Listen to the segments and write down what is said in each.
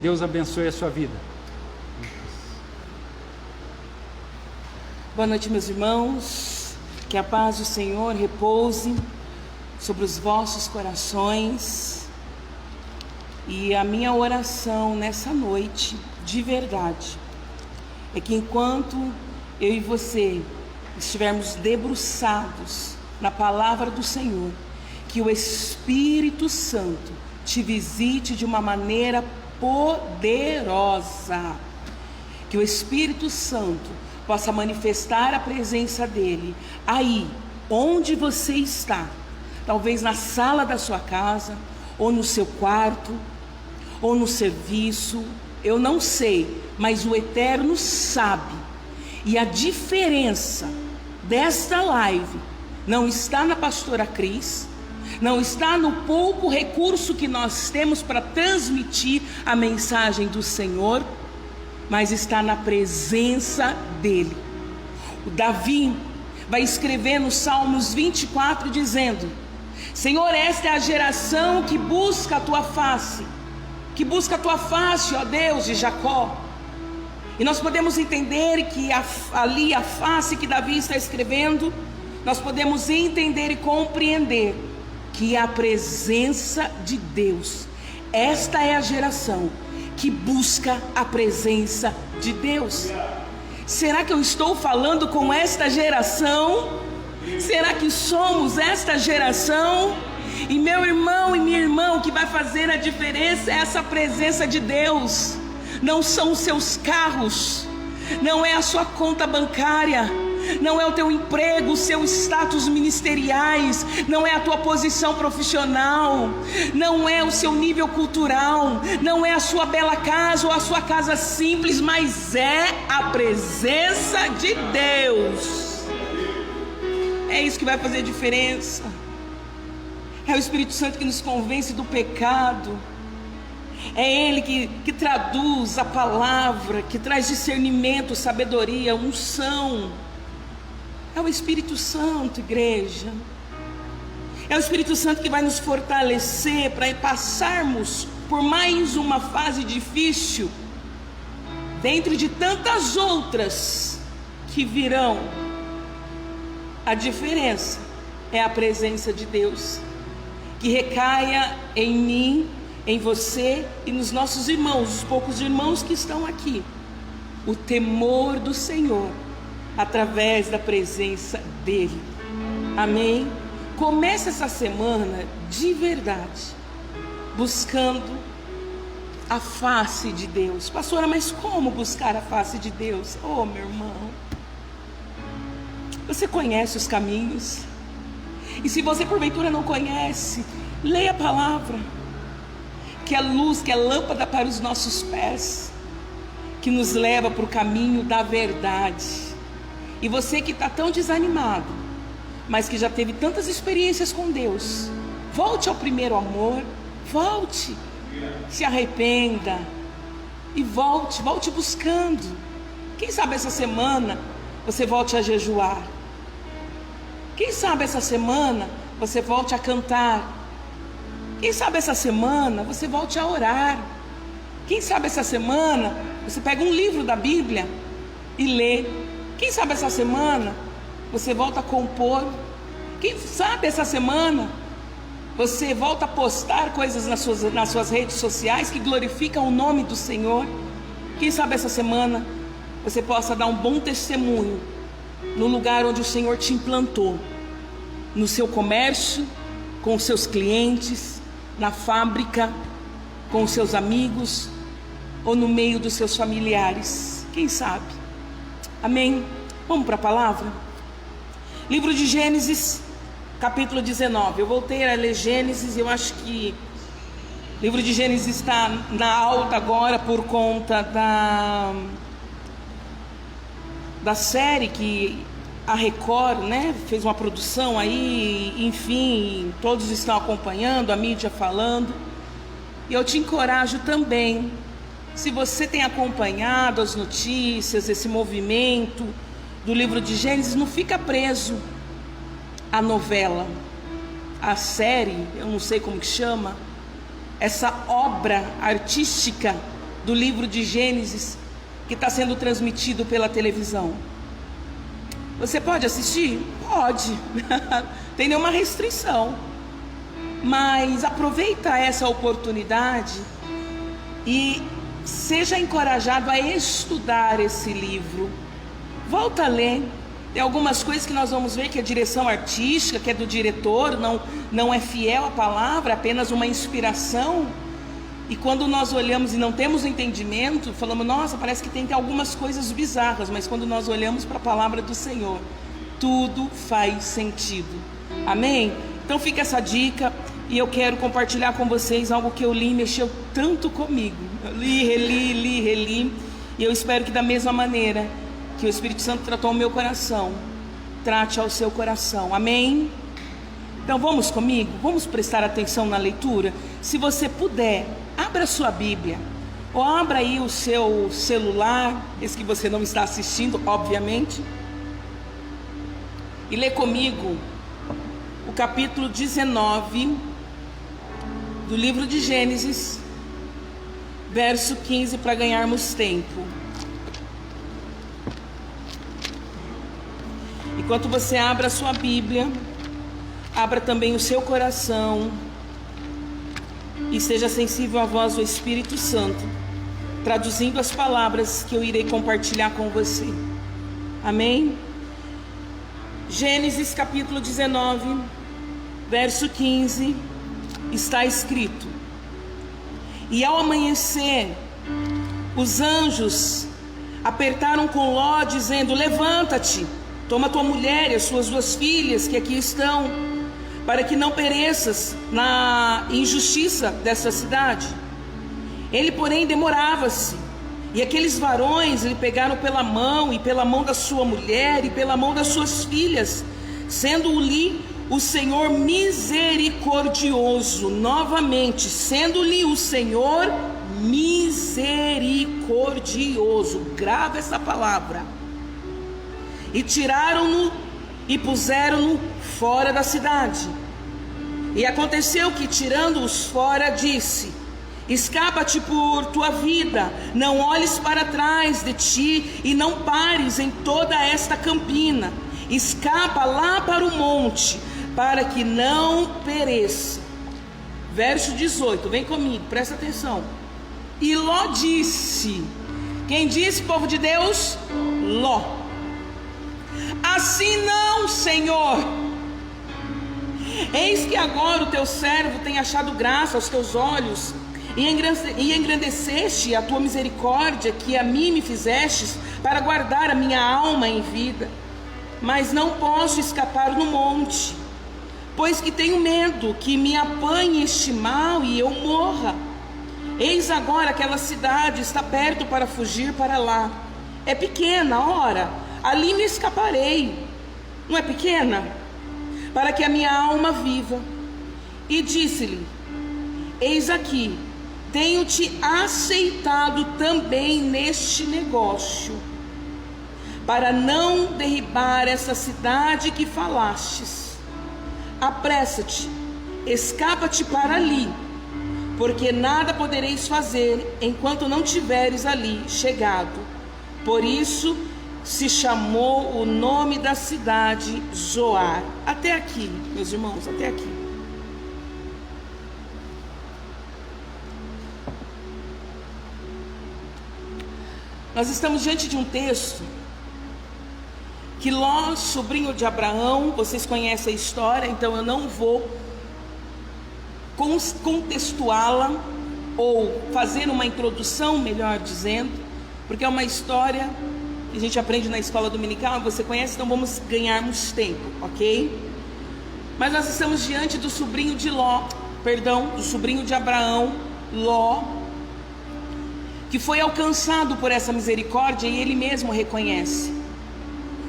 Deus abençoe a sua vida. Boa noite, meus irmãos. Que a paz do Senhor repouse sobre os vossos corações. E a minha oração nessa noite, de verdade, é que enquanto eu e você estivermos debruçados na palavra do Senhor, que o Espírito Santo te visite de uma maneira poderosa, que o Espírito Santo possa manifestar a presença dele aí onde você está, talvez na sala da sua casa, ou no seu quarto, ou no serviço, eu não sei, mas o Eterno sabe. E a diferença desta live não está na pastora Cris, não está no pouco recurso que nós temos para transmitir a mensagem do Senhor, mas está na presença dele. O Davi vai escrever no Salmos 24 dizendo: Senhor, esta é a geração que busca a tua face, ó Deus de Jacó. E nós podemos entender que ali a face que Davi está escrevendo, nós podemos entender e compreender que a presença de Deus, esta é a geração que busca a presença de Deus. Será que eu estou falando com esta geração? Será que somos esta geração? E meu irmão e minha irmã, o que vai fazer a diferença é essa presença de Deus. Não são os seus carros, não é a sua conta bancária, não é o teu emprego, os seus status ministeriais, não é a tua posição profissional, não é o seu nível cultural, não é a sua bela casa ou a sua casa simples, mas é a presença de Deus. É isso que vai fazer a diferença. É o Espírito Santo que nos convence do pecado. É Ele que traduz a palavra, que traz discernimento, sabedoria, unção. É o Espírito Santo, igreja. É o Espírito Santo que vai nos fortalecer para passarmos por mais uma fase difícil, dentro de tantas outras que virão. A diferença é a presença de Deus, que recaia em mim, em você e nos nossos irmãos, os poucos irmãos que estão aqui, o temor do Senhor, através da presença dele. Amém? Comece essa semana de verdade, buscando a face de Deus. Pastora, mas como buscar a face de Deus? Oh, meu irmão, você conhece os caminhos? E se você porventura não conhece, leia a palavra, que é luz, que é lâmpada para os nossos pés, que nos leva para o caminho da verdade. E você que está tão desanimado, mas que já teve tantas experiências com Deus, volte ao primeiro amor, volte, se arrependa e volte buscando. Quem sabe essa semana você volte a jejuar. Quem sabe essa semana você volte a cantar. Quem sabe essa semana você volte a orar. Quem sabe essa semana você pega um livro da Bíblia e lê. Quem sabe essa semana você volta a compor. Quem sabe essa semana você volta a postar coisas nas suas redes sociais que glorificam o nome do Senhor. Quem sabe essa semana você possa dar um bom testemunho no lugar onde o Senhor te implantou, no seu comércio, com os seus clientes, na fábrica, com os seus amigos, ou no meio dos seus familiares. Quem sabe? Amém? Vamos para a palavra? Livro de Gênesis, capítulo 19. Eu voltei a ler Gênesis, eu acho que o livro de Gênesis está na alta agora por conta da série que a Record, né, fez uma produção aí, enfim, todos estão acompanhando, a mídia falando. E eu te encorajo também, se você tem acompanhado as notícias, esse movimento do livro de Gênesis, não fica preso à novela, à série, eu não sei como que chama, essa obra artística do livro de Gênesis que está sendo transmitido pela televisão? Você pode assistir? Pode. Tem nenhuma restrição. Mas aproveita essa oportunidade e seja encorajado a estudar esse livro. Volta a ler. Tem algumas coisas que nós vamos ver que a direção artística, que é do diretor, não é fiel à palavra, é apenas uma inspiração. E quando nós olhamos e não temos entendimento, falamos, nossa, parece que tem algumas coisas bizarras. Mas quando nós olhamos para a palavra do Senhor, tudo faz sentido. Amém? Então fica essa dica. E eu quero compartilhar com vocês algo que eu li e mexeu tanto comigo. Eu li, reli. E eu espero que da mesma maneira que o Espírito Santo tratou o meu coração, trate ao seu coração. Amém? Então vamos comigo? Vamos prestar atenção na leitura? Se você puder, abra sua Bíblia. Ou abra aí o seu celular, esse que você não está assistindo, obviamente. E lê comigo o capítulo 19 do livro de Gênesis, verso 15, para ganharmos tempo. Enquanto você abre a sua Bíblia, abra também o seu coração e seja sensível à voz do Espírito Santo, traduzindo as palavras que eu irei compartilhar com você. Amém? Gênesis capítulo 19, verso 15, está escrito: E ao amanhecer, os anjos apertaram com Ló, dizendo: Levanta-te, toma tua mulher e as suas 2 filhas que aqui estão, para que não pereças na injustiça dessa cidade. Ele, porém, demorava-se, e aqueles varões lhe pegaram pela mão, e pela mão da sua mulher, e pela mão das suas filhas, sendo-lhe o Senhor misericordioso. Novamente, sendo-lhe o Senhor misericordioso. Grava essa palavra. E tiraram-no e puseram-no fora da cidade. E aconteceu que, tirando-os fora, disse: Escapa-te por tua vida, não olhes para trás de ti e não pares em toda esta campina. Escapa lá para o monte, para que não pereça. Verso 18, vem comigo, presta atenção. E Ló disse, quem disse, povo de Deus? Ló: Assim não, Senhor. Eis que agora o teu servo tem achado graça aos teus olhos, e engrandeceste a tua misericórdia que a mim me fizestes, para guardar a minha alma em vida. Mas não posso escapar no monte, pois que tenho medo que me apanhe este mal e eu morra. Eis agora aquela cidade está perto para fugir para lá. É pequena, ora, ali me escaparei. Não é pequena? Para que a minha alma viva. E disse-lhe: Eis aqui, tenho-te aceitado também neste negócio, para não derribar essa cidade que falastes. Apressa-te, escapa-te para ali, porque nada podereis fazer enquanto não tiveres ali chegado. Por isso se chamou o nome da cidade Zoar. Até aqui, meus irmãos, até aqui. Nós estamos diante de um texto que Ló, sobrinho de Abraão, vocês conhecem a história, então eu não vou contextuá-la ou fazer uma introdução, melhor dizendo, porque é uma história que a gente aprende na escola dominical, você conhece, então vamos ganharmos tempo, ok? Mas nós estamos diante do sobrinho de Ló, do sobrinho de Abraão, Ló, que foi alcançado por essa misericórdia, e ele mesmo reconhece.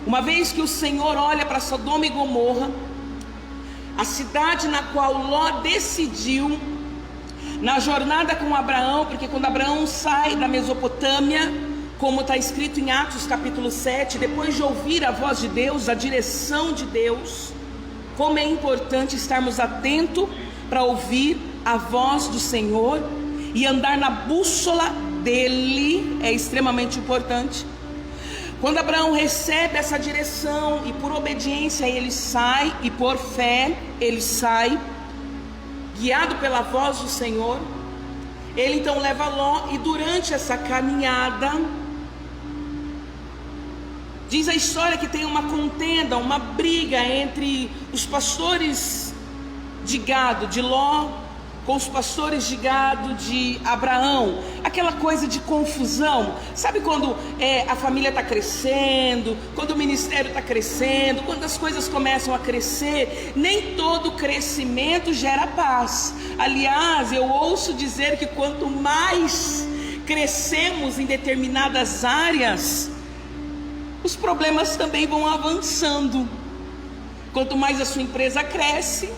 Uma vez que o Senhor olha para Sodoma e Gomorra, a cidade na qual Ló decidiu, na jornada com Abraão, porque quando Abraão sai da Mesopotâmia, como está escrito em Atos capítulo 7, depois de ouvir a voz de Deus, a direção de Deus, como é importante estarmos atentos para ouvir a voz do Senhor e andar na bússola dele é extremamente importante. Quando Abraão recebe essa direção e por obediência ele sai, e por fé ele sai, guiado pela voz do Senhor, ele então leva Ló, e durante essa caminhada, diz a história que tem uma contenda, uma briga entre os pastores de gado de Ló com os pastores de gado de Abraão, aquela coisa de confusão. Sabe quando a família está crescendo, quando o ministério está crescendo, quando as coisas começam a crescer, nem todo crescimento gera paz. Aliás, eu ouço dizer que quanto mais crescemos em determinadas áreas, os problemas também vão avançando. Quanto mais a sua empresa cresce,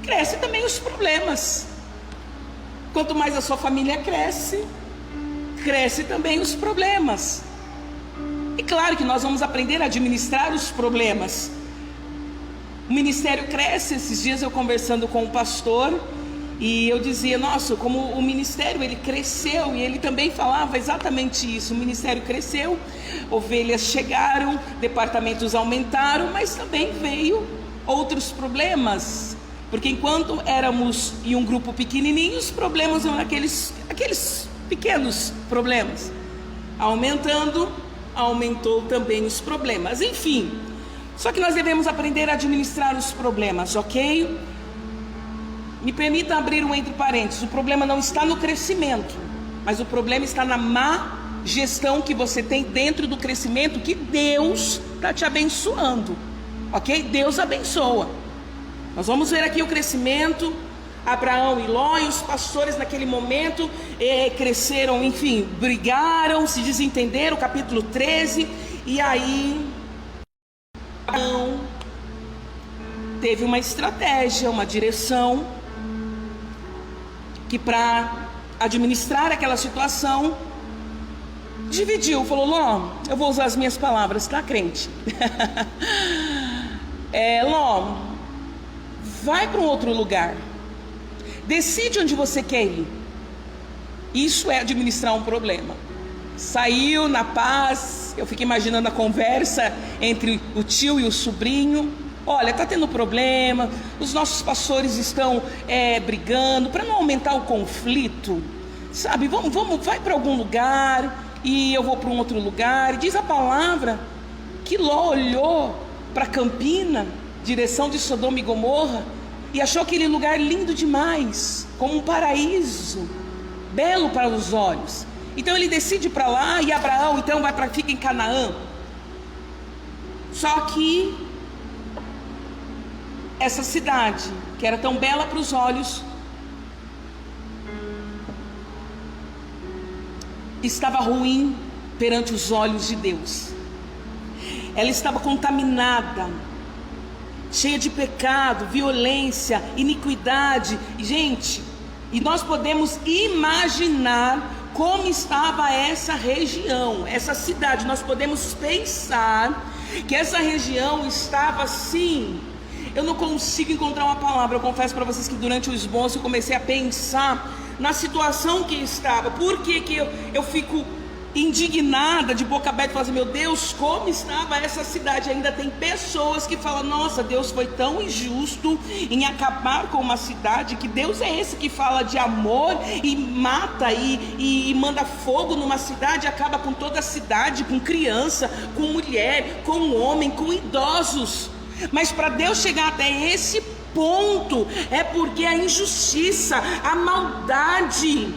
cresce também os problemas. Quanto mais a sua família cresce, cresce também os problemas. E claro que nós vamos aprender a administrar os problemas. O ministério cresce. Esses dias eu conversando com um pastor, e eu dizia, nossa, como o ministério ele cresceu, e ele também falava exatamente isso. O ministério cresceu, ovelhas chegaram, departamentos aumentaram, mas também veio outros problemas. Porque enquanto éramos em um grupo pequenininho, os problemas eram aqueles pequenos problemas. Aumentando, aumentou também os problemas. Enfim, só que nós devemos aprender a administrar os problemas, ok? Me permita abrir um entre parênteses. O problema não está no crescimento, mas o problema está na má gestão que você tem dentro do crescimento que Deus está te abençoando, ok? Deus abençoa. Nós vamos ver aqui o crescimento. Abraão e Ló, e os pastores naquele momento cresceram, enfim, brigaram, se desentenderam, capítulo 13. E aí Abraão teve uma estratégia, uma direção, que para administrar aquela situação, dividiu, falou, Ló, eu vou usar as minhas palavras, tá, crente? Ló, vai para um outro lugar, decide onde você quer ir. Isso é administrar um problema. Saiu na paz. Eu fico imaginando a conversa entre o tio e o sobrinho. Olha, está tendo problema, os nossos pastores estão brigando. Para não aumentar o conflito, sabe, vamos, vai para algum lugar, e eu vou para um outro lugar. E diz a palavra que Ló olhou para Campina, direção de Sodoma e Gomorra, e achou aquele lugar lindo demais, como um paraíso, belo para os olhos. Então ele decide ir para lá, e Abraão então fica em Canaã. Só que essa cidade, que era tão bela para os olhos, estava ruim perante os olhos de Deus. Ela estava contaminada, cheia de pecado, violência, iniquidade. Gente, e nós podemos imaginar como estava essa região, essa cidade. Nós podemos pensar que essa região estava assim. Eu não consigo encontrar uma palavra. Eu confesso para vocês que durante o esboço eu comecei a pensar na situação que estava. Por que eu fico indignada, de boca aberta, falando assim, meu Deus, como estava essa cidade? Ainda tem pessoas que falam, nossa, Deus foi tão injusto em acabar com uma cidade. Que Deus é esse que fala de amor e mata e manda fogo numa cidade, acaba com toda a cidade, com criança, com mulher, com homem, com idosos? Mas para Deus chegar até esse ponto, é porque a injustiça, a maldade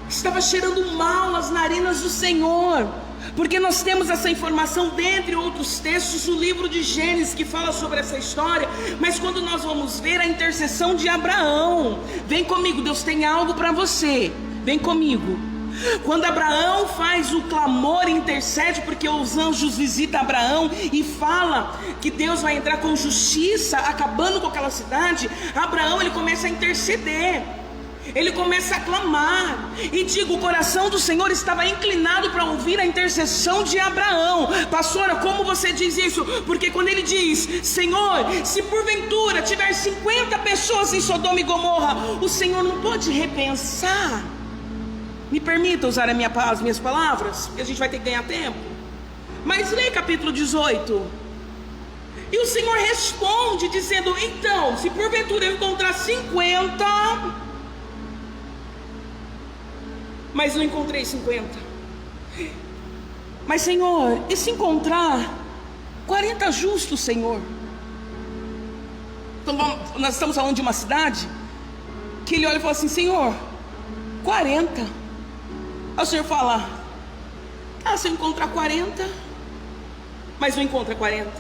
estava cheirando mal nas narinas do Senhor. Porque nós temos essa informação dentre outros textos do livro de Gênesis que fala sobre essa história. Mas quando nós vamos ver a intercessão de Abraão, vem comigo, Deus tem algo para você, vem comigo. Quando Abraão faz o clamor e intercede, porque os anjos visitam Abraão e fala que Deus vai entrar com justiça, acabando com aquela cidade, Abraão ele começa a interceder. Ele começa a clamar, e digo, o coração do Senhor estava inclinado para ouvir a intercessão de Abraão. Pastora, como você diz isso? Porque quando ele diz, Senhor, se porventura tiver 50 pessoas em Sodoma e Gomorra, o Senhor não pode repensar Me permita usar as minhas palavras, porque a gente vai ter que ganhar tempo. Mas leia capítulo 18. E o Senhor responde dizendo: então, se porventura eu encontrar 50, mas não encontrei 50. Mas Senhor, e se encontrar 40 justos, Senhor? Então nós estamos falando de uma cidade que ele olha e fala assim: Senhor, 40. Aí o Senhor fala: se eu encontrar 40, mas não encontra 40.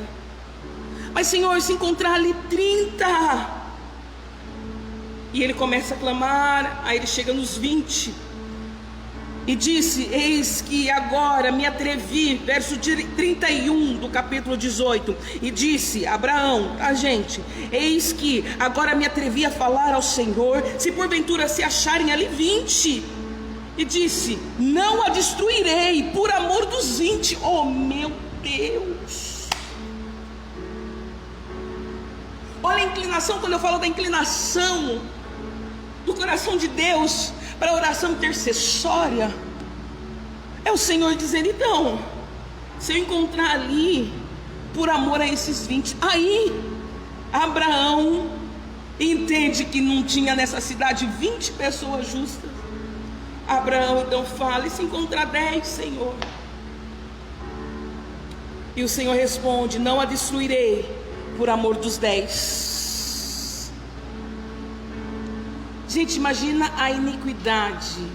Mas Senhor, se encontrar ali 30. E ele começa a clamar. Aí ele chega nos 20 e disse: eis que agora me atrevi, verso 31 do capítulo 18, e disse Abraão, gente, eis que agora me atrevi a falar ao Senhor, se porventura se acharem ali 20, e disse: não a destruirei por amor dos 20. Oh meu Deus! Olha a inclinação. Quando eu falo da inclinação do coração de Deus para a oração intercessória, é o Senhor dizendo: então, se eu encontrar ali por amor a esses 20, aí Abraão entende que não tinha nessa cidade 20 pessoas justas. Abraão então fala: e se encontrar 10, Senhor? E o Senhor responde: não a destruirei por amor dos 10. Gente, imagina a iniquidade,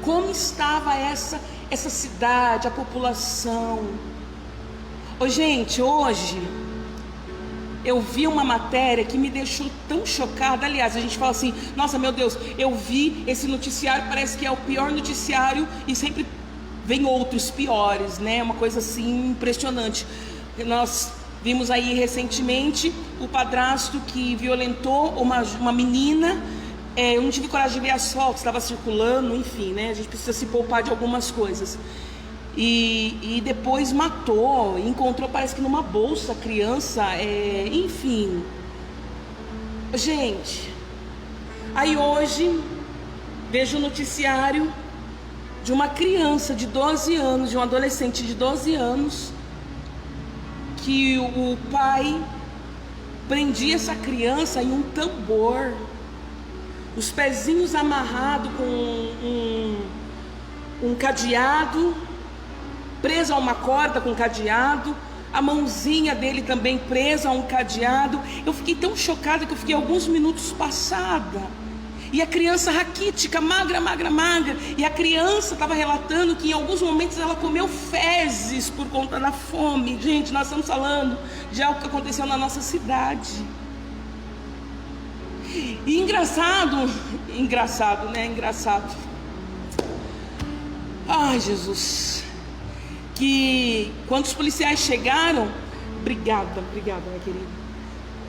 como estava essa cidade, a população. Gente, hoje eu vi uma matéria que me deixou tão chocada. Aliás, a gente fala assim: nossa, meu Deus, eu vi esse noticiário, parece que é o pior noticiário, e sempre vem outros piores, né? Uma coisa assim impressionante. Nós vimos aí recentemente o padrasto que violentou uma menina. Eu não tive coragem de ver as fotos, estava circulando, enfim, né? A gente precisa se poupar de algumas coisas. E depois matou, encontrou, parece que numa bolsa, criança, enfim. Gente, aí hoje vejo o noticiário de uma criança de 12 anos, de um adolescente de 12 anos, que o pai prendia essa criança em um tambor, os pezinhos amarrados com um cadeado, preso a uma corda com cadeado, a mãozinha dele também presa a um cadeado. Eu fiquei tão chocada que eu fiquei alguns minutos passada. E a criança raquítica, magra. E a criança estava relatando que em alguns momentos ela comeu fezes por conta da fome. Gente, nós estamos falando de algo que aconteceu na nossa cidade. E engraçado, né? Engraçado. Ai, Jesus. Que quando os policiais chegaram, obrigada, minha querida,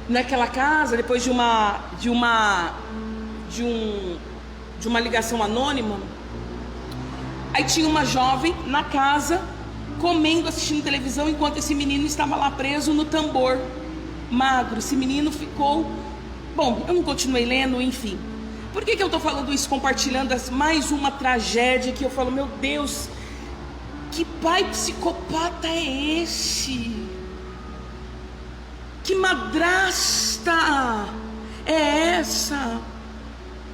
naquela casa, depois de uma ligação anônima, aí tinha uma jovem na casa comendo, assistindo televisão, enquanto esse menino estava lá preso no tambor, magro. Esse menino ficou... Bom, eu não continuei lendo, enfim. Por que eu estou falando isso, compartilhando mais uma tragédia que eu falo: meu Deus, que pai psicopata é esse? Que madrasta é essa?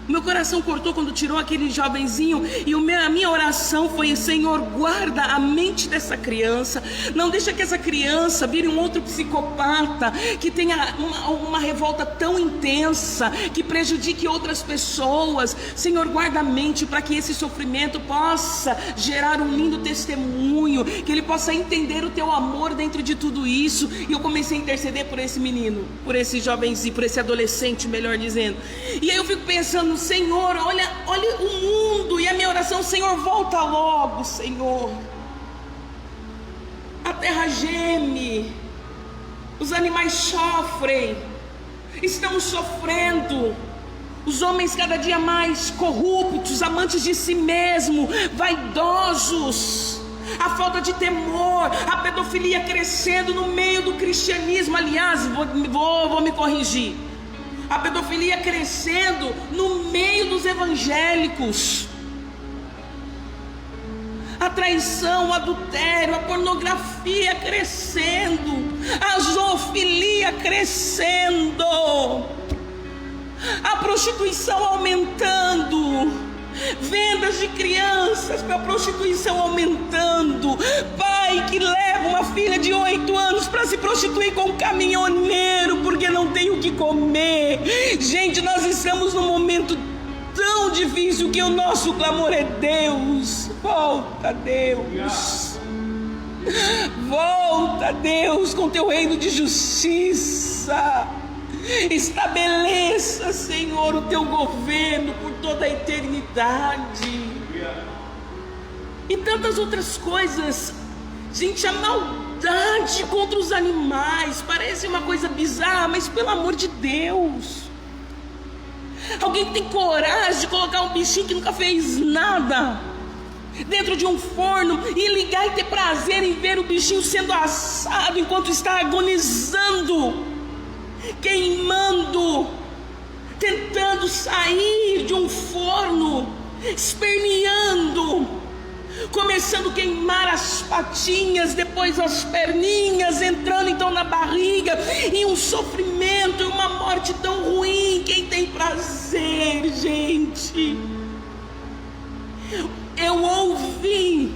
Meu coração cortou quando tirou aquele jovenzinho. E a minha oração foi: Senhor, guarda a mente dessa criança. Não deixa que essa criança vire um outro psicopata, que tenha uma revolta tão intensa, que prejudique outras pessoas. Senhor, guarda a mente para que esse sofrimento possa gerar um lindo testemunho, que ele possa entender o teu amor dentro de tudo isso. E eu comecei a interceder por esse menino, por esse jovenzinho, por esse adolescente, melhor dizendo. E aí eu fico pensando: Senhor, olha o mundo. E a minha oração: Senhor, volta logo, Senhor. A terra geme, os animais sofrem, estamos sofrendo. Os homens cada dia mais corruptos, amantes de si mesmo, vaidosos, a falta de temor, a pedofilia crescendo no meio do cristianismo. Aliás, vou me corrigir. A pedofilia crescendo no meio dos evangélicos. a traição, o adultério, a pornografia crescendo, a zoofilia crescendo, a prostituição aumentando, vendas de crianças para prostituição aumentando, pai que leva uma filha de 8 anos para se prostituir com um caminhoneiro porque não tem o que comer. Gente, nós estamos num momento tão difícil que o nosso clamor é: Deus, volta, Deus, volta, Deus, com teu reino de justiça. Estabeleça, Senhor, o teu governo por toda a eternidade. E tantas outras coisas. Gente, a maldade contra os animais parece uma coisa bizarra, mas pelo amor de Deus, alguém tem coragem de colocar um bichinho que nunca fez nada dentro de um forno e ligar e ter prazer em ver o bichinho sendo assado enquanto está agonizando, queimando, tentando sair de um forno, esperneando, começando a queimar as patinhas, depois as perninhas, entrando então na barriga, e um sofrimento e uma morte tão ruim. Quem tem prazer, gente? Eu ouvi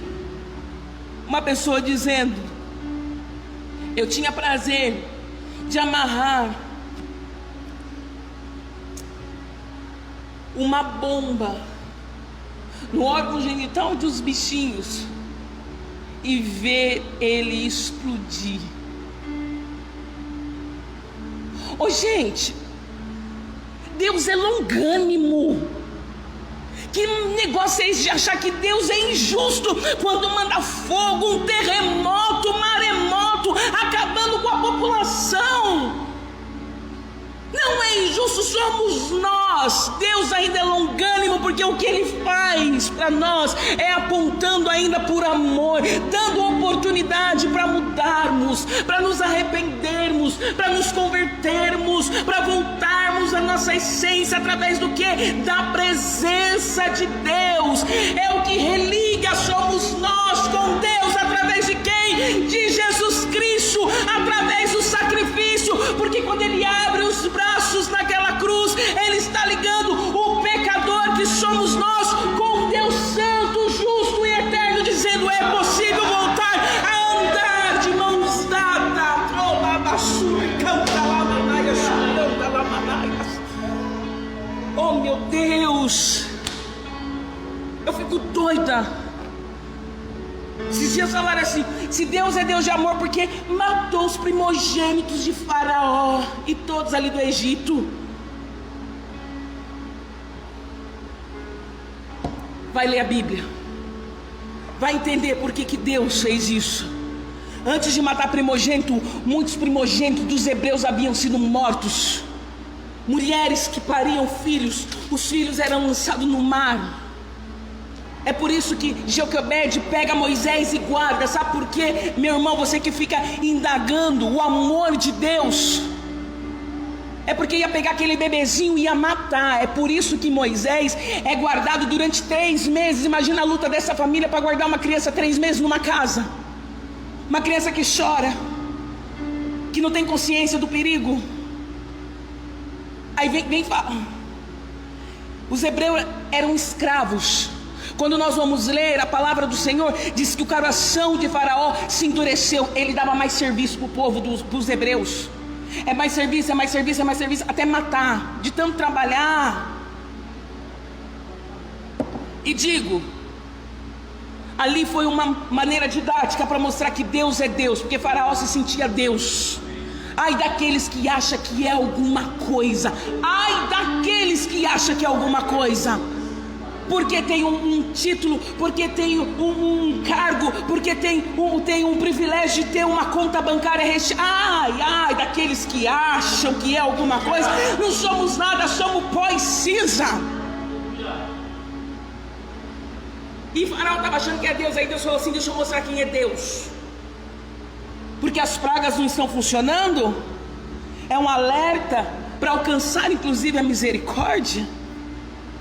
uma pessoa dizendo: eu tinha prazer de amarrar uma bomba no órgão genital dos bichinhos e ver ele explodir. Ô, gente, Deus é longânimo. Que negócio é esse de achar que Deus é injusto quando manda fogo, um terremoto, um maremoto, acabando com a população? Não é injusto, somos nós. Deus ainda é longânimo, porque o que Ele faz para nós é apontando ainda por amor, dando oportunidade para mudarmos, para nos arrependermos, para nos convertermos, para voltarmos à nossa essência através do que? Da presença de Deus. É o que religa, somos nós com Deus, através de quem? De Jesus Cristo, através do sacrifício, porque quando Ele abre os braços naquela cruz, Ele está ligando o pecador que somos nós com Deus Santo, justo e eterno, dizendo: é possível voltar a andar de mãos dadas. Oh meu Deus, eu fico doida. Esses dias falaram assim: se Deus é Deus de amor, porque matou os primogênitos de Faraó e todos ali do Egito. Vai ler a Bíblia, vai entender por que Deus fez isso. Antes de matar primogênito, muitos primogênitos dos hebreus haviam sido mortos. Mulheres que pariam filhos, os filhos eram lançados no mar. É por isso que Joquebede pega Moisés e guarda. Sabe por quê, meu irmão? Você que fica indagando o amor de Deus, é porque ia pegar aquele bebezinho e ia matar. É por isso que Moisés é guardado durante 3 meses. Imagina a luta dessa família para guardar uma criança 3 meses numa casa. Uma criança que chora, que não tem consciência do perigo. Aí vem fala: os hebreus eram escravos. Quando nós vamos ler a palavra do Senhor, diz que o coração de Faraó se endureceu. Ele dava mais serviço para o povo dos hebreus. É mais serviço, é mais serviço, é mais serviço, até matar, de tanto trabalhar. E digo, ali foi uma maneira didática para mostrar que Deus é Deus, porque Faraó se sentia Deus. Ai daqueles que acham que é alguma coisa. Ai daqueles que acham que é alguma coisa, porque tem um título, porque tem um cargo, porque tem um privilégio de ter uma conta bancária recheada. Ai daqueles que acham que é alguma coisa. Não somos nada, somos pó e cinza. E Faraó estava achando que é Deus. Aí Deus falou assim: deixa eu mostrar quem é Deus, porque as pragas não estão funcionando. É um alerta para alcançar inclusive a misericórdia.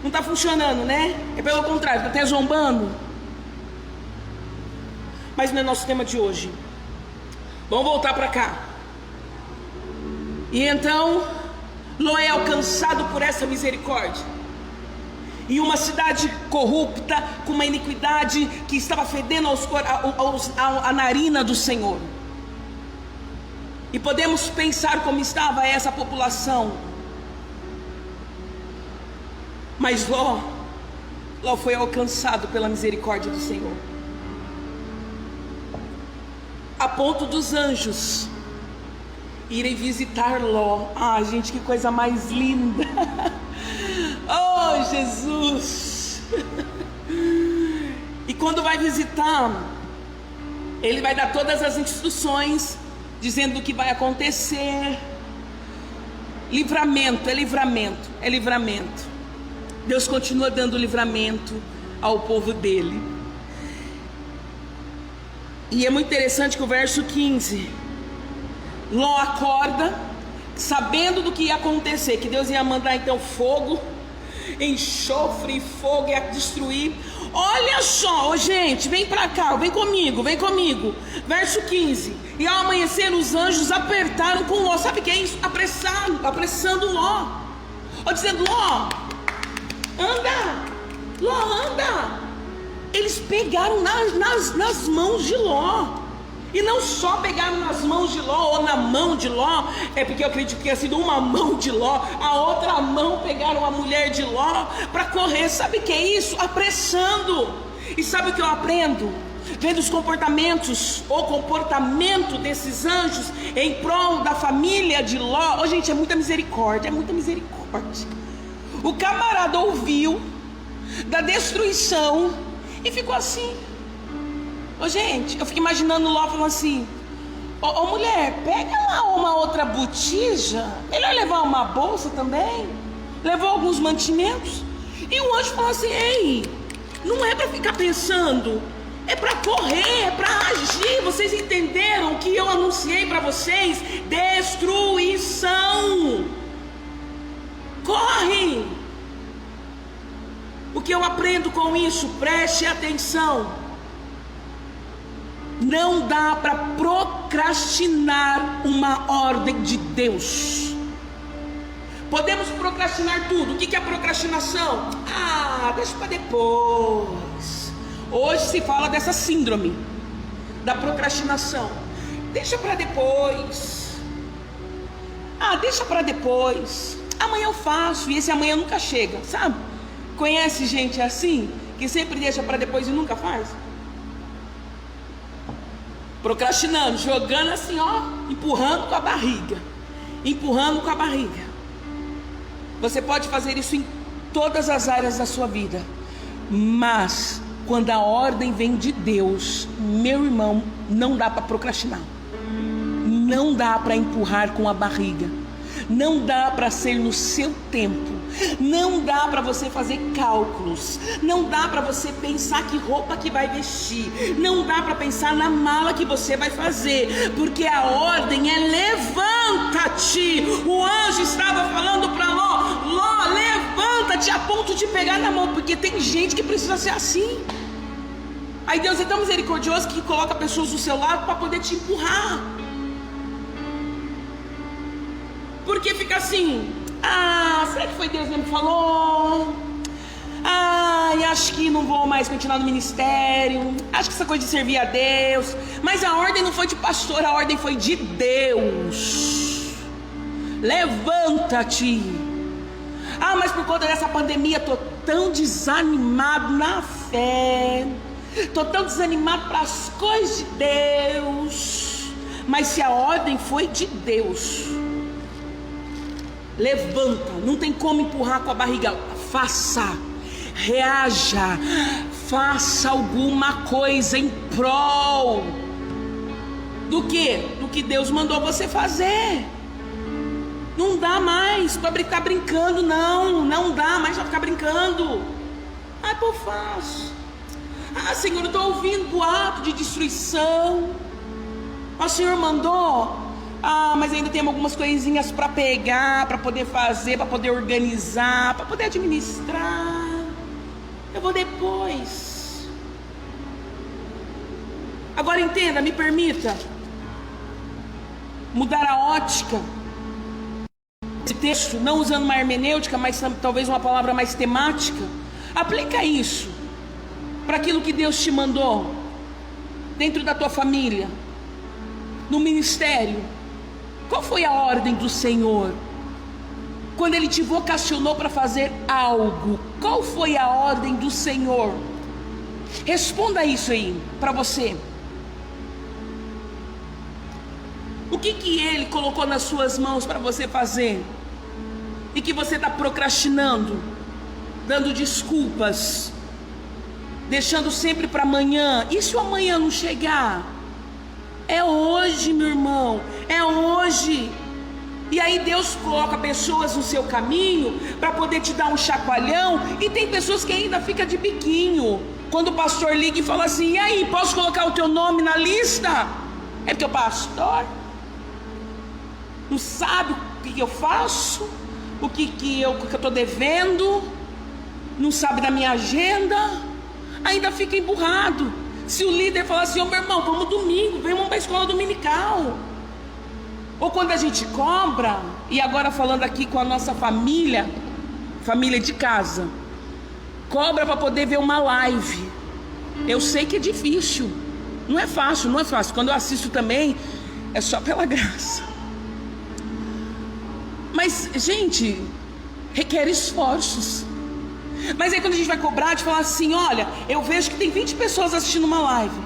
Não está funcionando, né? É pelo contrário, está até zombando. Mas não é nosso tema de hoje. Vamos voltar para cá. E então Ló é alcançado por essa misericórdia. E uma cidade corrupta, com uma iniquidade que estava fedendo a narina do Senhor. E podemos pensar como estava essa população. Mas Ló foi alcançado pela misericórdia do Senhor, a ponto dos anjos irem visitar Ló. Ah, gente, que coisa mais linda! Oh, Jesus! E quando vai visitar, ele vai dar todas as instruções, dizendo o que vai acontecer. Livramento, é livramento, é livramento. Deus continua dando livramento ao povo dele. E é muito interessante que o verso 15, Ló acorda, sabendo do que ia acontecer, que Deus ia mandar então fogo, enxofre e fogo ia destruir. Olha só, gente, vem pra cá, vem comigo. Verso 15: e ao amanhecer os anjos apertaram com Ló. Sabe o que é isso? Apressando Ló, dizendo: Ló, anda, Ló, anda. Eles pegaram nas mãos de Ló. E não só pegaram nas mãos de Ló, ou na mão de Ló, é porque eu acredito que tenha sido uma mão de Ló, a outra mão pegaram a mulher de Ló para correr. Sabe o que é isso? Apressando. E sabe o que eu aprendo? Vendo os comportamentos, ou comportamento desses anjos em prol da família de Ló. Gente, é muita misericórdia, é muita misericórdia. O camarada ouviu da destruição e ficou assim. Gente, eu fico imaginando Ló falando assim: ô mulher, pega lá uma outra botija, melhor levar uma bolsa também. Levou alguns mantimentos. E o anjo falou assim: ei, não é para ficar pensando, é para correr, é para agir. Vocês entenderam que eu anunciei para vocês? Destruição. Corre. O que eu aprendo com isso? Preste atenção. Não dá para procrastinar uma ordem de Deus. Podemos procrastinar tudo. O que é procrastinação? Deixa para depois. Hoje se fala dessa síndrome da procrastinação. Deixa para depois. Deixa para depois. Amanhã eu faço. E esse amanhã nunca chega, sabe? Conhece gente assim? Que sempre deixa para depois e nunca faz? Procrastinando, jogando assim, empurrando com a barriga. Você pode fazer isso em todas as áreas da sua vida. Mas quando a ordem vem de Deus, meu irmão, não dá para procrastinar. Não dá para empurrar com a barriga. Não dá para ser no seu tempo. Não dá para você fazer cálculos. Não dá para você pensar que roupa que vai vestir. Não dá para pensar na mala que você vai fazer. Porque a ordem é levanta-te. O anjo estava falando para Ló, levanta-te, a ponto de pegar na mão. Porque tem gente que precisa ser assim. Aí Deus é tão misericordioso que coloca pessoas do seu lado para poder te empurrar. Porque fica assim: será que foi Deus mesmo que falou? Acho que não vou mais continuar no ministério. Acho que essa coisa de servir a Deus. Mas a ordem não foi de pastor, a ordem foi de Deus. Levanta-te. Mas por conta dessa pandemia tô tão desanimado na fé. Tô tão desanimado para as coisas de Deus. Mas se a ordem foi de Deus, levanta, não tem como empurrar com a barriga. Faça, reaja, faça alguma coisa em prol do que Deus mandou você fazer. Não dá mais para ficar brincando, não dá mais para ficar brincando. Pô, faço. Senhor, eu estou ouvindo boato de destruição. O Senhor mandou. Mas ainda tem algumas coisinhas para pegar, para poder fazer, para poder organizar, para poder administrar. Eu vou depois. Agora entenda, me permita mudar a ótica desse texto, não usando uma hermenêutica, mas talvez uma palavra mais temática. Aplica isso para aquilo que Deus te mandou, dentro da tua família, no ministério. Qual foi a ordem do Senhor? Quando Ele te vocacionou para fazer algo, qual foi a ordem do Senhor? Responda isso aí para você. O que Ele colocou nas suas mãos para você fazer e que você está procrastinando, dando desculpas, deixando sempre para amanhã? E se o amanhã não chegar? É hoje, meu irmão, é hoje. E aí Deus coloca pessoas no seu caminho para poder te dar um chacoalhão. E tem pessoas que ainda ficam de biquinho quando o pastor liga e fala assim: e aí, posso colocar o teu nome na lista? É porque o pastor não sabe o que eu faço, o que eu estou devendo, não sabe da minha agenda, ainda fica emburrado. Se o líder falar assim: ô meu irmão, vamos domingo, vamos para a escola dominical. Ou quando a gente cobra, e agora falando aqui com a nossa família de casa, cobra para poder ver uma live. Eu sei que é difícil, não é fácil. Quando eu assisto também, é só pela graça. Mas, gente, requer esforços. Mas aí quando a gente vai cobrar, de falar assim: olha, eu vejo que tem 20 pessoas assistindo uma live,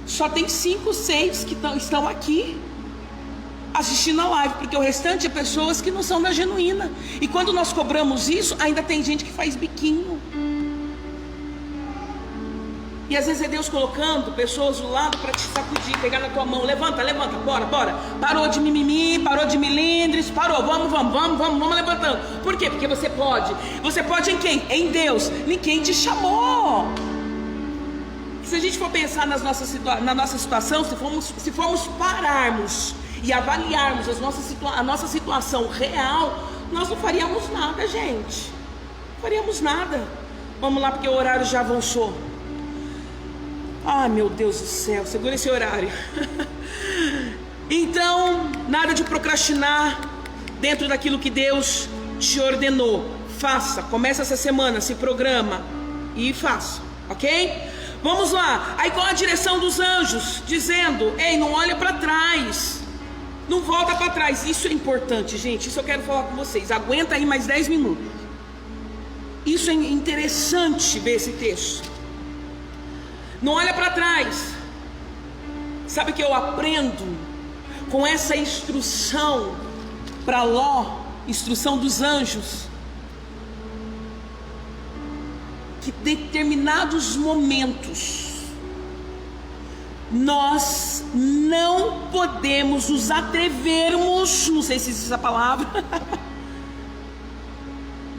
só tem 5, 6 que estão aqui assistindo a live, porque o restante é pessoas que não são da genuína. E quando nós cobramos isso, ainda tem gente que faz biquinho. E às vezes é Deus colocando pessoas do lado para te sacudir, pegar na tua mão: levanta, bora. Parou de mimimi, parou de milindres, parou, vamos levantando. Por quê? Porque você pode. Você pode em quem? Em Deus. Ninguém te chamou. Se a gente for pensar na nossa situação, se formos pararmos e avaliarmos a nossa situação real, nós não faríamos nada, gente. Não faríamos nada. Vamos lá, porque o horário já avançou. Ai, meu Deus do céu, segura esse horário. Então, nada de procrastinar dentro daquilo que Deus te ordenou. Faça, começa essa semana, se programa e faça, ok? Vamos lá. Aí qual a direção dos anjos? Dizendo: ei, não olha para trás, não volta para trás. Isso é importante, gente, isso eu quero falar com vocês. Aguenta aí mais 10 minutos. Isso é interessante ver esse texto. Não olha para trás. Sabe o que eu aprendo com essa instrução para Ló, instrução dos anjos? Que determinados momentos nós não podemos nos atrevermos, não sei se existe essa palavra,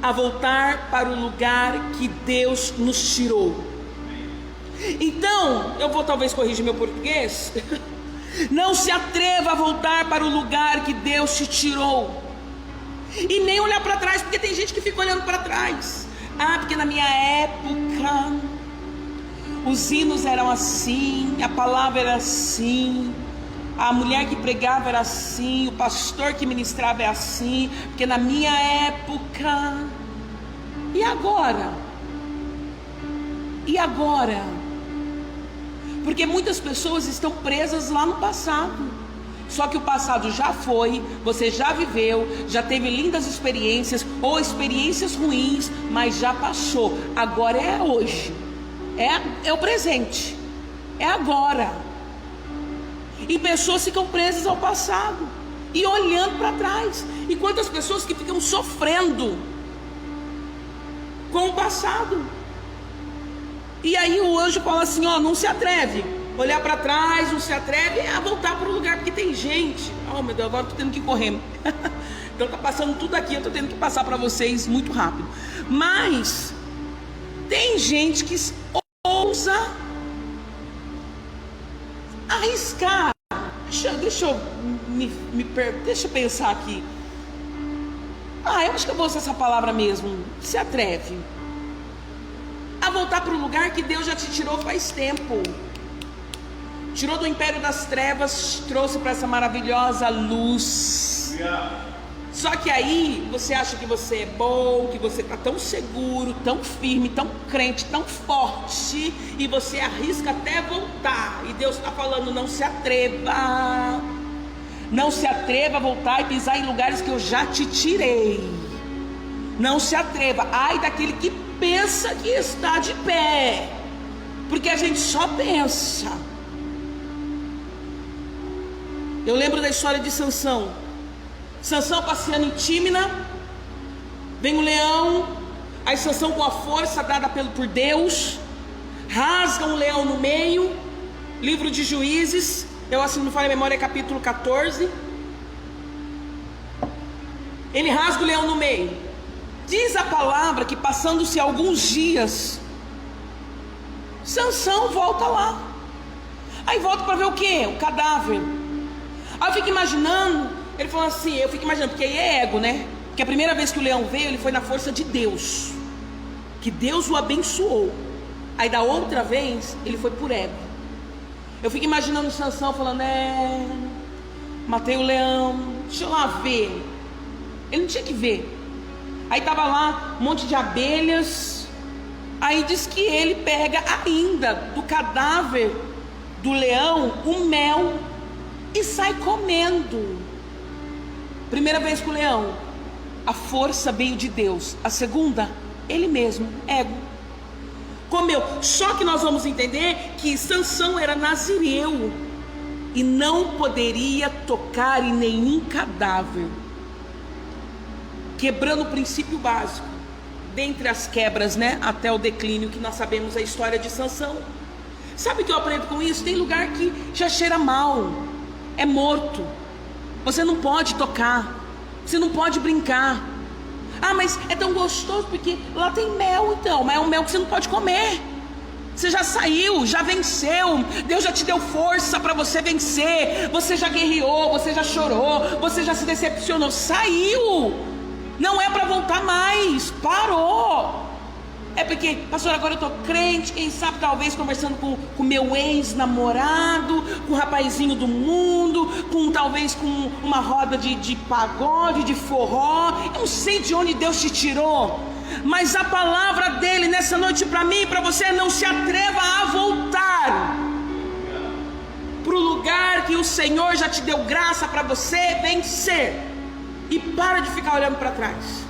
a voltar para o lugar que Deus nos tirou. Então, eu vou talvez corrigir meu português. Não se atreva a voltar para o lugar que Deus te tirou. E nem olhar para trás, porque tem gente que fica olhando para trás. Ah, porque na minha época os hinos eram assim, a palavra era assim, a mulher que pregava era assim, o pastor que ministrava é assim, porque na minha época. E agora? E agora? Porque muitas pessoas estão presas lá no passado. Só que o passado já foi, você já viveu, já teve lindas experiências ou experiências ruins, mas já passou. Agora é hoje, é o presente, é agora. E pessoas ficam presas ao passado e olhando para trás. E quantas pessoas que ficam sofrendo com o passado. E aí o anjo fala assim: ó, não se atreve olhar para trás, não se atreve a voltar para o lugar, porque tem gente. Oh meu Deus, agora eu tô tendo que correr. Então tá passando tudo aqui, eu tô tendo que passar para vocês muito rápido. Mas tem gente que ousa arriscar. Deixa eu pensar aqui. Eu acho que eu vou usar essa palavra mesmo. Se atreve a voltar para o lugar que Deus já te tirou faz tempo. tirou do império das trevas, trouxe para essa maravilhosa luz. Só que aí você acha que você é bom, que você está tão seguro, tão firme, tão crente, tão forte, e você arrisca até voltar. E Deus está falando: não se atreva, não se atreva a voltar e pisar em lugares que eu já te tirei. Não se atreva. Ai daquele que pensa que está de pé, porque a gente só pensa. Eu lembro da história de Sansão. Sansão passeando em Tímina, vem o leão, aí Sansão, com a força dada por Deus, rasga um leão no meio. Livro de Juízes, eu assim não falei a memória, é capítulo 14. Ele rasga o leão no meio. Diz a palavra que, passando-se alguns dias, Sansão volta lá. Aí volta para ver o quê? O cadáver. Aí eu fico imaginando, ele falou assim, eu fico imaginando, porque aí é ego, né? Porque a primeira vez que o leão veio, ele foi na força de Deus, que Deus o abençoou. Aí da outra vez, ele foi por ego. Eu fico imaginando o Sansão falando: matei o leão, deixa eu lá ver. Ele não tinha que ver. Aí tava lá um monte de abelhas. Aí diz que ele pega ainda do cadáver do leão o mel e sai comendo. Primeira vez com o leão, a força veio de Deus. A segunda, ele mesmo, ego, comeu. Só que nós vamos entender que Sansão era nazireu e não poderia tocar em nenhum cadáver, quebrando o princípio básico. Dentre as quebras, né, até o declínio, que nós sabemos a história de Sansão. Sabe o que eu aprendo com isso? Tem lugar que já cheira mal, é morto. Você não pode tocar, você não pode brincar. Ah, mas é tão gostoso porque lá tem mel. Então, mas é um mel que você não pode comer. Você já saiu, já venceu. Deus já te deu força para você vencer. Você já guerreou, você já chorou, você já se decepcionou. Saiu. Não é para voltar mais. Parou. É porque, pastor, agora eu tô crente. Quem sabe, talvez conversando com meu ex-namorado, com o rapazinho do mundo, talvez com uma roda de pagode, de forró. Eu não sei de onde Deus te tirou, mas a palavra dele nessa noite para mim e para você: não se atreva a voltar para o lugar que o Senhor já te deu graça para você vencer. E para de ficar olhando para trás.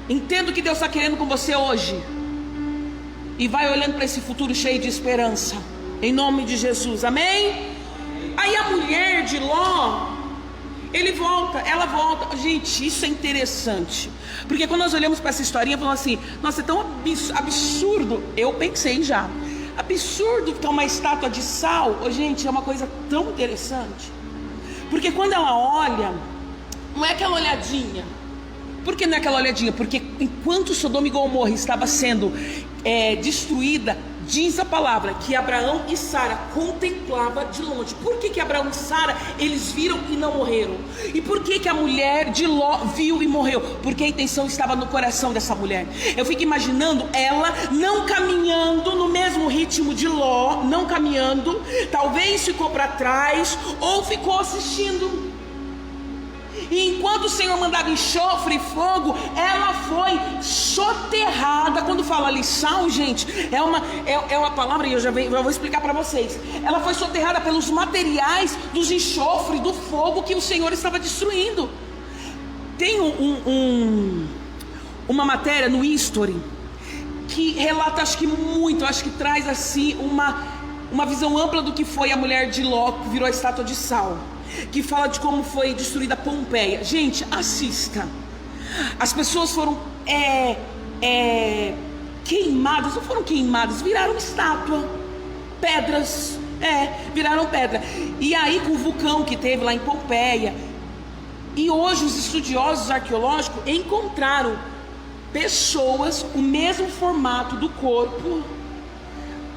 Entenda o que Deus está querendo com você hoje, e vai olhando para esse futuro cheio de esperança, em nome de Jesus, amém? Aí a mulher de Ló, ela volta. Gente, isso é interessante, porque quando nós olhamos para essa historinha, falamos assim: nossa, é tão absurdo. Eu pensei já, absurdo ficar uma estátua de sal. Gente, é uma coisa tão interessante, porque quando ela olha, não é aquela olhadinha. Por que não é aquela olhadinha? Porque enquanto Sodoma e Gomorra estava sendo destruída, diz a palavra que Abraão e Sara contemplavam de longe. Por que Abraão e Sara, eles viram e não morreram? E por que a mulher de Ló viu e morreu? Porque a intenção estava no coração dessa mulher. Eu fico imaginando ela não caminhando no mesmo ritmo de Ló, não caminhando, talvez ficou para trás ou ficou assistindo. E enquanto o Senhor mandava enxofre e fogo, ela foi soterrada. Quando fala ali sal, gente, é uma palavra, e eu já vou explicar para vocês. Ela foi soterrada pelos materiais dos enxofres, do fogo que o Senhor estava destruindo. Tem uma matéria no History que relata, acho que traz assim uma visão ampla do que foi a mulher de Ló, que virou a estátua de sal, que fala de como foi destruída Pompeia. Gente, assista. As pessoas foram queimadas, não foram queimadas, viraram estátua, pedras, viraram pedra. E aí, com o vulcão que teve lá em Pompeia, e hoje os estudiosos arqueológicos encontraram pessoas, o mesmo formato do corpo,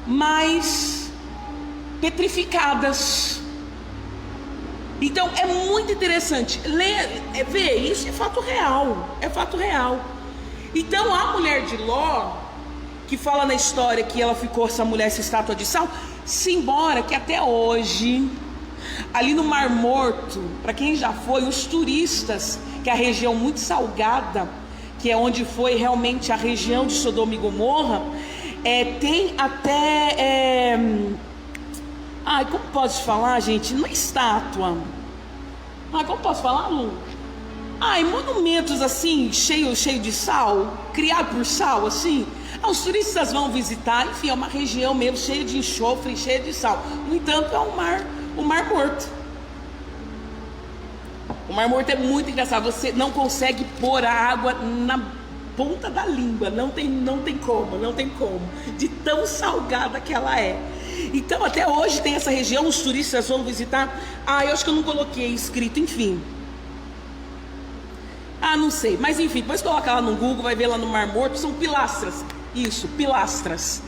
mas petrificadas. Então é muito interessante ver isso. É fato real, é fato real. Então a mulher de Ló, que fala na história que ela ficou, essa mulher, essa estátua de sal. Simbora que até hoje, ali no Mar Morto, para quem já foi, os turistas, que é a região muito salgada, que é onde foi realmente a região de Sodoma e Gomorra, tem até... como posso falar, gente? Não é estátua. Como posso falar, Lu? Monumentos assim, cheio de sal, criado por sal, assim. Os turistas vão visitar, enfim, é uma região mesmo cheia de enxofre, cheia de sal. No entanto, é o Mar Morto. O Mar Morto é muito engraçado. Você não consegue pôr a água na ponta da língua. Não tem como. De tão salgada que ela é. Então, até hoje tem essa região, os turistas vão visitar. Eu acho que eu não coloquei escrito, enfim. Não sei, mas enfim, depois coloca lá no Google, vai ver lá no Mar Morto, são pilastras. Isso, pilastras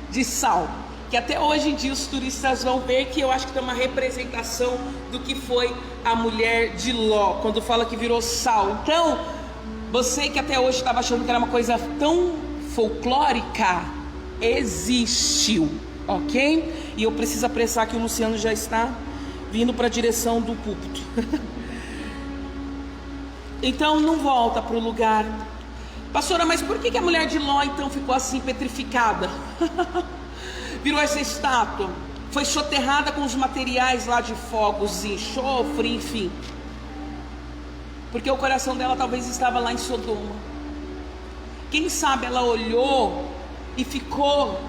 de sal, que até hoje em dia os turistas vão ver, que eu acho que tem uma representação do que foi a mulher de Ló, quando fala que virou sal. Então, você que até hoje estava achando que era uma coisa tão folclórica, existiu, ok? E eu preciso apressar que o Luciano já está vindo para a direção do púlpito. Então não volta para o lugar. Pastora, mas por que a mulher de Ló então ficou assim petrificada? Virou essa estátua, foi soterrada com os materiais lá de fogos, enxofre, enfim. Porque o coração dela talvez estava lá em Sodoma. Quem sabe ela olhou e ficou,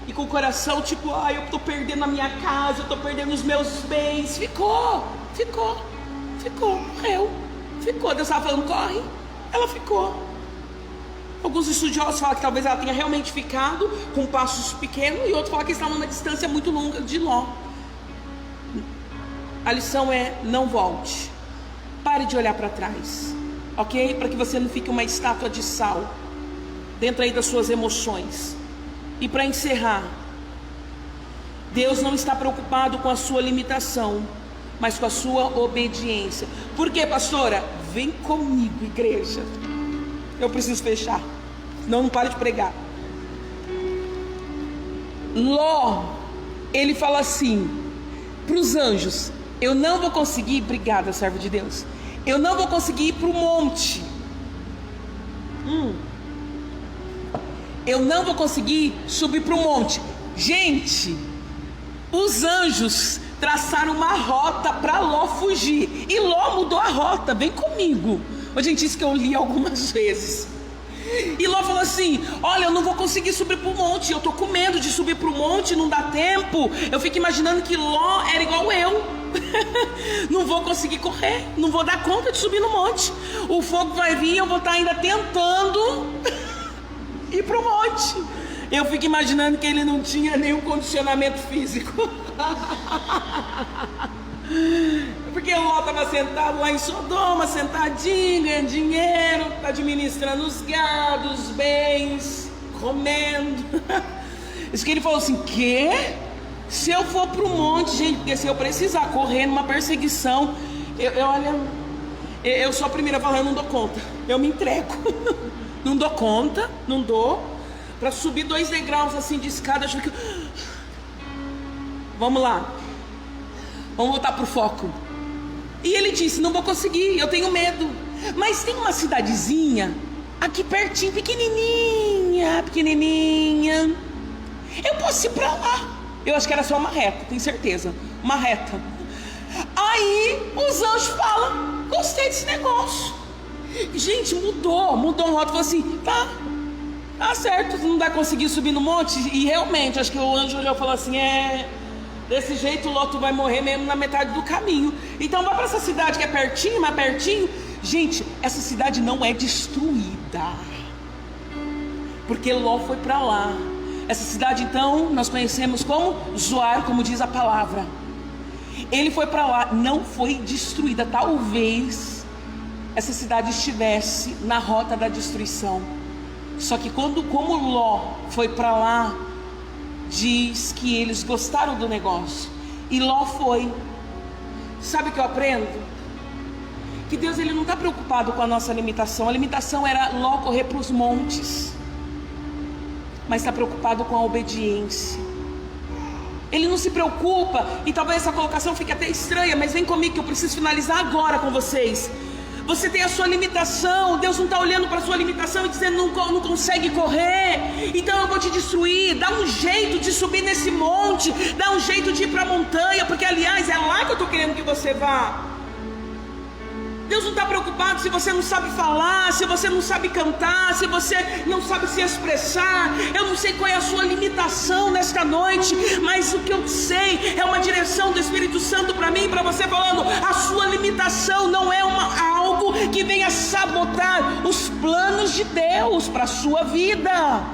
e com o coração tipo, eu estou perdendo a minha casa, eu estou perdendo os meus bens. Ficou, morreu. Ficou, Deus estava falando, corre. Ela ficou. Alguns estudiosos falam que talvez ela tenha realmente ficado com passos pequenos, e outros falam que estava numa distância muito longa de Ló. A lição é: não volte. Pare de olhar para trás, ok? Para que você não fique uma estátua de sal dentro aí das suas emoções. E para encerrar, Deus não está preocupado com a sua limitação, mas com a sua obediência. Por quê, pastora? Vem comigo, igreja. Eu preciso fechar, senão não paro de pregar. Ló, ele fala assim para os anjos: eu não vou conseguir, obrigada, servo de Deus, eu não vou conseguir ir para o monte. Eu não vou conseguir subir para o monte. Gente, os anjos traçaram uma rota para Ló fugir, e Ló mudou a rota. Vem comigo. Gente, isso que eu li algumas vezes. E Ló falou assim: olha, eu não vou conseguir subir para o monte, eu estou com medo de subir para o monte, não dá tempo. Eu fico imaginando que Ló era igual eu. Não vou conseguir correr, não vou dar conta de subir no monte. O fogo vai vir, eu vou estar ainda tentando ir para o monte. Eu fico imaginando que ele não tinha nenhum condicionamento físico. Porque Ló estava sentado lá em Sodoma, sentadinho, ganhando dinheiro, administrando os gados, os bens, comendo. Isso que ele falou assim: quê? Se eu for para o monte, gente, porque se eu precisar correr numa perseguição, eu sou a primeira a falar, eu não dou conta, eu me entrego. Não dou conta, não dou. Para subir 2 degraus assim de escada, acho que... Vamos lá, vamos voltar para o foco. E ele disse: não vou conseguir, eu tenho medo. Mas tem uma cidadezinha aqui pertinho, pequenininha, eu posso ir para lá. Eu acho que era só uma reta, tenho certeza, uma reta. Aí os anjos falam: gostei desse negócio. Gente, mudou a rota. Falou assim: tá certo, não vai conseguir subir no monte. E realmente, acho que o anjo olhou e falou assim: desse jeito Ló, tu vai morrer mesmo na metade do caminho. Então vai para essa cidade que é pertinho, mais pertinho. Gente, essa cidade não é destruída, porque Ló foi para lá. Essa cidade então nós conhecemos como Zoar, como diz a palavra. Ele foi para lá, não foi destruída. Talvez essa cidade estivesse na rota da destruição. Só que como Ló foi para lá, diz que eles gostaram do negócio, e Ló foi. Sabe o que eu aprendo? Que Deus, ele não está preocupado com a nossa limitação. A limitação era Ló correr para os montes. mas está preocupado com a obediência. Ele não se preocupa, e talvez essa colocação fique até estranha, mas vem comigo que eu preciso finalizar agora com vocês. Você tem a sua limitação, Deus não está olhando para a sua limitação e dizendo não consegue correr, então eu vou te destruir. Dá um jeito de subir nesse monte, dá um jeito de ir para a montanha, porque aliás é lá que eu estou querendo que você vá. Deus não está preocupado se você não sabe falar, se você não sabe cantar, se você não sabe se expressar. Eu não sei qual é a sua limitação nesta noite, mas o que eu sei é uma direção do Espírito Santo para mim e para você, falando: a sua limitação não é algo que venha sabotar os planos de Deus para a sua vida. A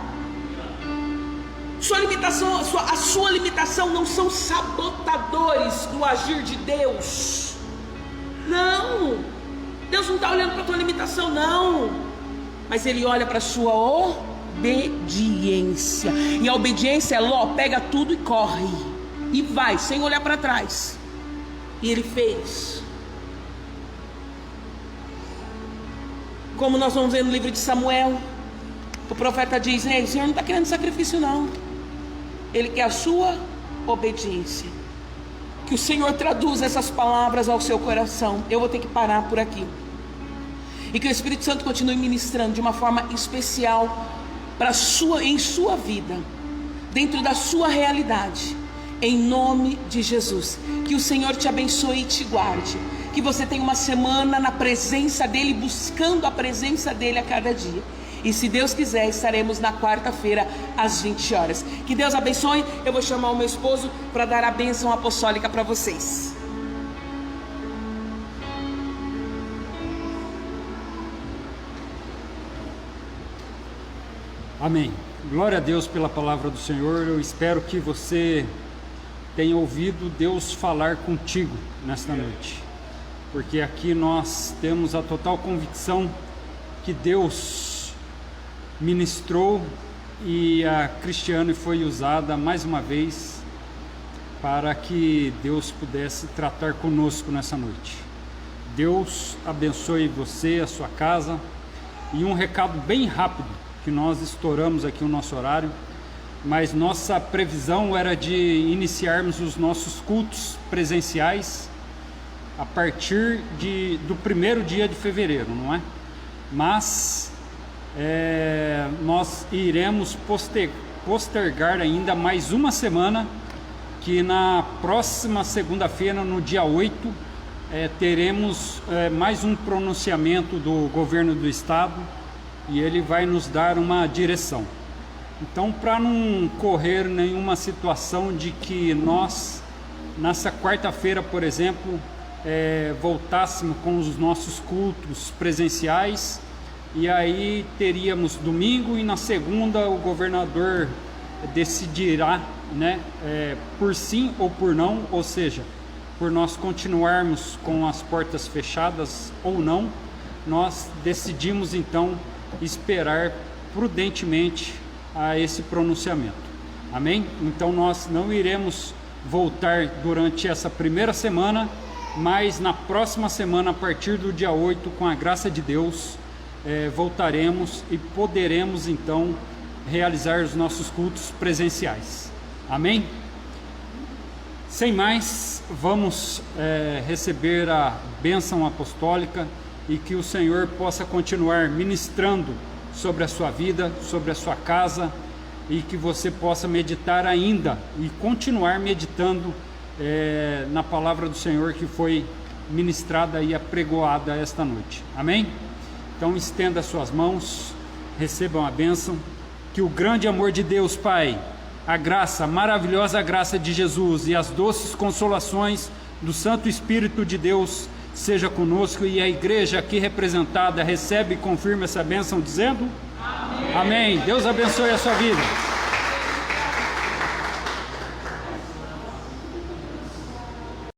sua limitação não são sabotadores do agir de Deus. Não. Deus não está olhando para a tua limitação, não. Mas Ele olha para a sua obediência. E a obediência é: Ló, pega tudo e corre. E vai, sem olhar para trás. E ele fez. Como nós vamos ver no livro de Samuel, o profeta diz: o Senhor não está querendo sacrifício, não. Ele quer a sua obediência. Que o Senhor traduza essas palavras ao seu coração. Eu vou ter que parar por aqui. E que o Espírito Santo continue ministrando de uma forma especial em sua vida, dentro da sua realidade, em nome de Jesus. Que o Senhor te abençoe e te guarde. Que você tenha uma semana na presença dEle, buscando a presença dEle a cada dia. E se Deus quiser, estaremos na quarta-feira às 20 horas. Que Deus abençoe. Eu vou chamar o meu esposo para dar a bênção apostólica para vocês. Amém. Glória a Deus pela palavra do Senhor. Eu espero que você tenha ouvido Deus falar contigo nesta noite, porque aqui nós temos a total convicção que Deus ministrou e a Cristiane foi usada mais uma vez para que Deus pudesse tratar conosco nessa noite. Deus abençoe você, a sua casa. E um recado bem rápido, que nós estouramos aqui o nosso horário, mas nossa previsão era de iniciarmos os nossos cultos presenciais a partir do primeiro dia de fevereiro, não é? Mas nós iremos postergar ainda mais uma semana, que na próxima segunda-feira, no dia 8, teremos mais um pronunciamento do governo do estado, e ele vai nos dar uma direção. Então, para não correr nenhuma situação de que nós, nessa quarta-feira, por exemplo, voltássemos com os nossos cultos presenciais, e aí teríamos domingo, e na segunda o governador decidirá, né, por sim ou por não, ou seja, por nós continuarmos com as portas fechadas ou não. Nós decidimos então esperar prudentemente a esse pronunciamento. Amém? Então nós não iremos voltar durante essa primeira semana, mas na próxima semana, a partir do dia 8, com a graça de Deus, voltaremos e poderemos então realizar os nossos cultos presenciais. Amém? Sem mais, vamos receber a bênção apostólica, e que o Senhor possa continuar ministrando sobre a sua vida, sobre a sua casa, e que você possa meditar ainda e continuar meditando na palavra do Senhor que foi ministrada e apregoada esta noite. Amém? Então estenda suas mãos, recebam a bênção. Que o grande amor de Deus Pai, a graça, a maravilhosa graça de Jesus e as doces consolações do Santo Espírito de Deus seja conosco, e a igreja aqui representada recebe e confirma essa bênção dizendo: Amém. Amém. Deus abençoe a sua vida.